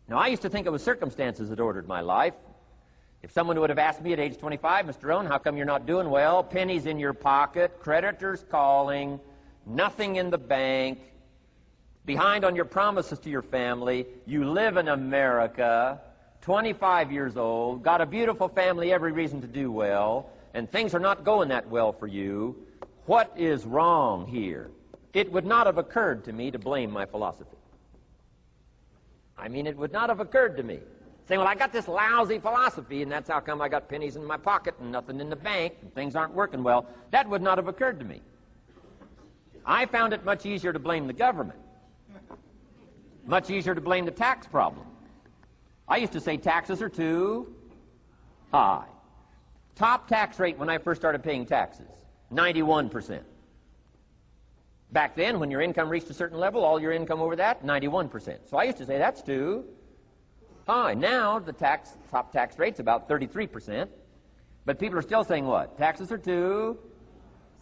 Now, I used to think it was circumstances that ordered my life. If someone would have asked me at age 25, Mr. Rohn, how come you're not doing well? Pennies in your pocket, creditors calling, nothing in the bank, behind on your promises to your family, you live in America, 25 years old, got a beautiful family, every reason to do well, and things are not going that well for you. What is wrong here? It would not have occurred to me to blame my philosophy. I mean, it would not have occurred to me. Saying, well, I got this lousy philosophy, and that's how come I got pennies in my pocket and nothing in the bank, and things aren't working well. That would not have occurred to me. I found it much easier to blame the government. Much easier to blame the tax problem. I used to say taxes are too high. Top tax rate when I first started paying taxes, 91%. Back then, when your income reached a certain level, all your income over that, 91%. So I used to say that's too high. Now, the top tax rate's about 33%. But people are still saying what? Taxes are too.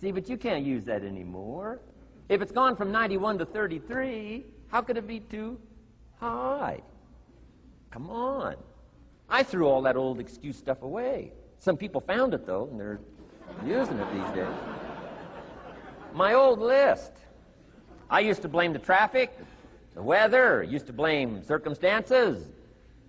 See, but you can't use that anymore. If it's gone from 91 to 33, how could it be too high? Come on. I threw all that old excuse stuff away. Some people found it, though, and they're using it these days. My old list. I used to blame the traffic, the weather, used to blame circumstances,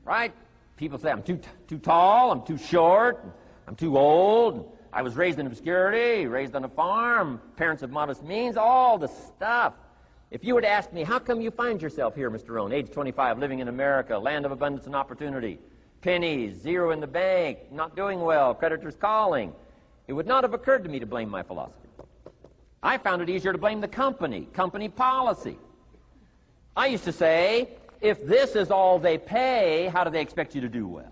right? People say I'm too tall, I'm too short, I'm too old, I was raised in obscurity, raised on a farm, parents of modest means, all the stuff. If you were to ask me, how come you find yourself here, Mr. Rohn, age 25, living in America, land of abundance and opportunity, pennies, zero in the bank, not doing well, creditors calling, it would not have occurred to me to blame my philosophy. I found it easier to blame the company policy. I used to say, if this is all they pay, how do they expect you to do well?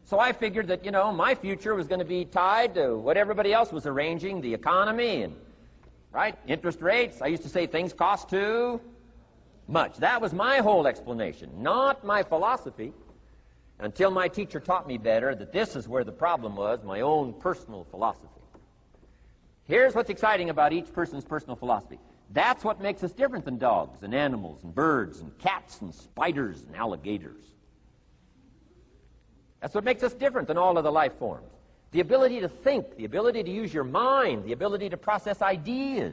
So I figured that, my future was going to be tied to what everybody else was arranging, the economy and, right, interest rates. I used to say things cost too much. That was my whole explanation, not my philosophy, until my teacher taught me better that this is where the problem was, my own personal philosophy. Here's what's exciting about each person's personal philosophy. That's what makes us different than dogs and animals and birds and cats and spiders and alligators. That's what makes us different than all of the life forms. The ability to think, the ability to use your mind, the ability to process ideas,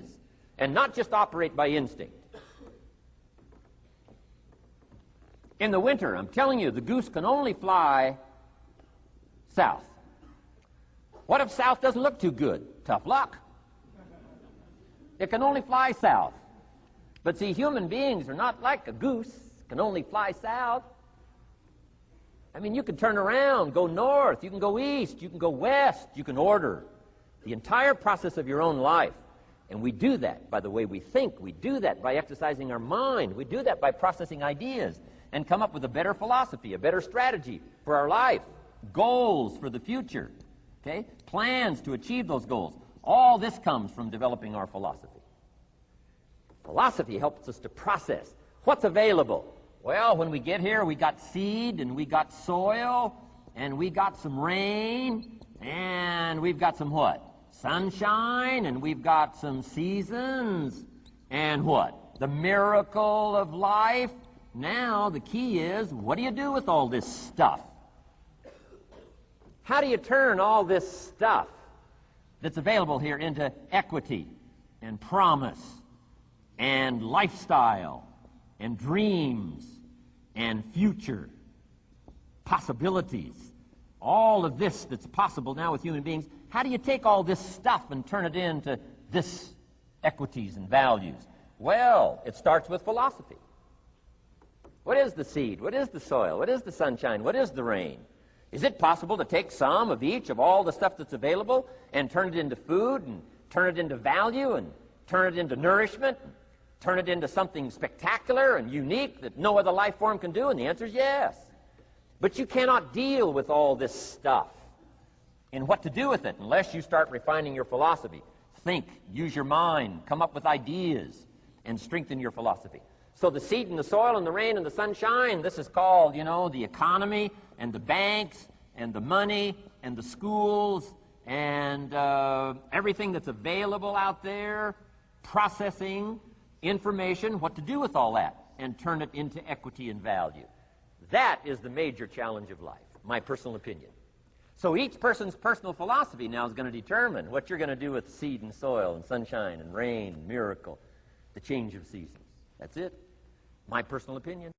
and not just operate by instinct. In the winter, I'm telling you, the goose can only fly south. What if south doesn't look too good? Tough luck. It can only fly south. But see, human beings are not like a goose, can only fly south. I mean, you can turn around, go north, you can go east, you can go west, you can order the entire process of your own life. And we do that by the way we think. We do that by exercising our mind. We do that by processing ideas and come up with a better philosophy, a better strategy for our life, goals for the future, okay? Plans to achieve those goals. All this comes from developing our philosophy. Philosophy helps us to process what's available. Well, when we get here, we got seed, and we got soil, and we got some rain, and we've got some what? Sunshine, and we've got some seasons, and what? The miracle of life. Now, the key is, what do you do with all this stuff? How do you turn all this stuff that's available here into equity and promise and lifestyle and dreams and future possibilities? All of this that's possible now with human beings, how do you take all this stuff and turn it into this equities and values? Well, it starts with philosophy. What is the seed? What is the soil? What is the sunshine? What is the rain? Is it possible to take some of each of all the stuff that's available and turn it into food and turn it into value and turn it into nourishment and turn it into something spectacular and unique that no other life form can do? And the answer is yes. But you cannot deal with all this stuff and what to do with it unless you start refining your philosophy. Think, use your mind, come up with ideas, and strengthen your philosophy. So the seed and the soil and the rain and the sunshine, this is called, the economy and the banks and the money and the schools and everything that's available out there, processing information, what to do with all that. and turn it into equity and value. That is the major challenge of life, my personal opinion. So each person's personal philosophy now is going to determine what you're going to do with seed and soil and sunshine and rain, miracle, the change of seasons. That's it. My personal opinion.